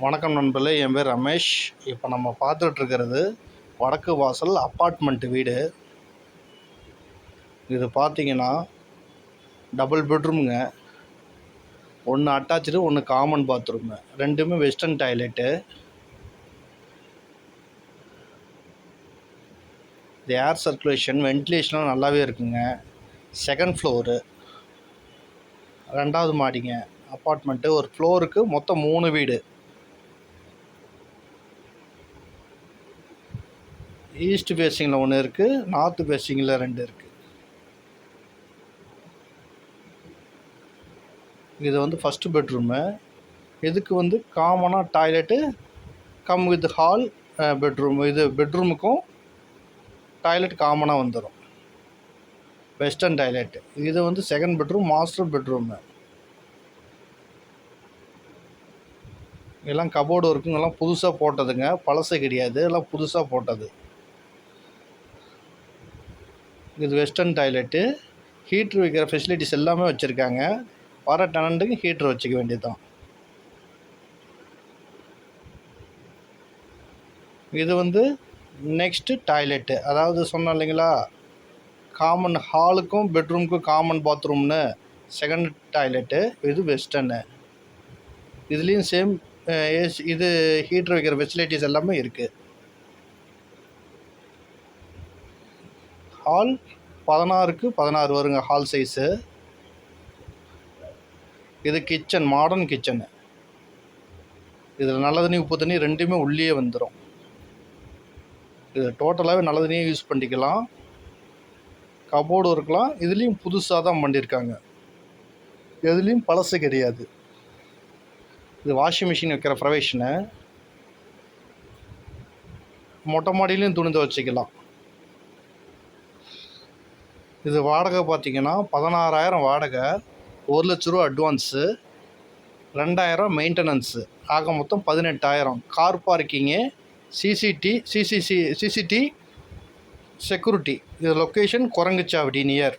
வணக்கம் நண்பர்களே, என் பேர் ரமேஷ். இப்போ நம்ம பார்த்துட்ருக்கிறது வடக்கு வாசல் அப்பார்ட்மெண்ட் வீடு. இது பார்த்தீங்கன்னா டபுள் பெட்ரூமுங்க. ஒன்று அட்டாச்சு, ஒன்று காமன் பாத்ரூமு, ரெண்டுமே வெஸ்டர்ன் டாய்லெட்டு. இது ஏர் சர்க்குலேஷன் வென்டிலேஷன்லாம் நல்லாவே இருக்குங்க. செகண்ட் ஃப்ளோரு, 2வது மாடிங்க அப்பார்ட்மெண்ட்டு. ஒரு ஃப்ளோருக்கு மொத்தம் 3 வீடு. ஈஸ்ட் ஃபேஸிங்கில் ஒன்று இருக்குது, நார்த்து ஃபேஸிங்கில் 2 இருக்குது. இது வந்து ஃபஸ்ட்டு பெட்ரூமு. இதுக்கு காமனாக toilet come with hall bedroom. இது பெட்ரூமுக்கும் டாய்லெட் காமனாக வந்துடும், வெஸ்டர்ன் டாய்லெட்டு. இது செகண்ட் பெட்ரூம், மாஸ்டர் பெட்ரூமு. எல்லாம் கபோர்டு இருக்குங்க, எல்லாம் புதுசாக போட்டதுங்க, பழசு கிடையாது, எல்லாம் புதுசாக போட்டது. இது வெஸ்டர்ன் டாய்லெட்டு. ஹீட்ரு வைக்கிற ஃபெசிலிட்டிஸ் எல்லாமே வச்சுருக்காங்க. வர டெனண்ட்டுக்கு ஹீட்ரு வச்சுக்க வேண்டியது தான். இது நெக்ஸ்ட்டு டாய்லெட்டு. அதாவது சொன்னோம் இல்லைங்களா, காமன் ஹாலுக்கும் பெட்ரூமுக்கும் காமன் பாத்ரூம்னு செகண்ட் டாய்லெட்டு. இது வெஸ்டர்னு. இதுலேயும் சேம் ஏசி, இது ஹீட்ரு வைக்கிற ஃபெசிலிட்டிஸ் எல்லாமே இருக்குது. ஹால் 16க்கு 16 வருங்க ஹால் சைஸு. இது கிச்சன், மாடர்ன் கிச்சனு. இதில் நல்ல தண்ணி உப்பு தண்ணி ரெண்டுமே உள்ளே வந்துடும். இது டோட்டலாகவே நல்ல தண்ணியே யூஸ் பண்ணிக்கலாம். கபோர்டு இருக்கலாம். இதுலேயும் புதுசாக தான் பண்ணியிருக்காங்க, எதுலேயும் பழசு கிடையாது. இது வாஷிங் மிஷின் வைக்கிற ப்ரொவிஷனு. மொட்டை மாடியிலையும் துணி துவைச்சிக்கலாம். இது வாடகை பார்த்தீங்கன்னா 16,000 வாடகை, 1,00,000 ரூபா அட்வான்ஸு, 2,000 மெயின்டெனன்ஸு, ஆக மொத்தம் 18,000. Car parking, CCTV security. இது லொக்கேஷன் குரங்குச்சாவடி நியர்.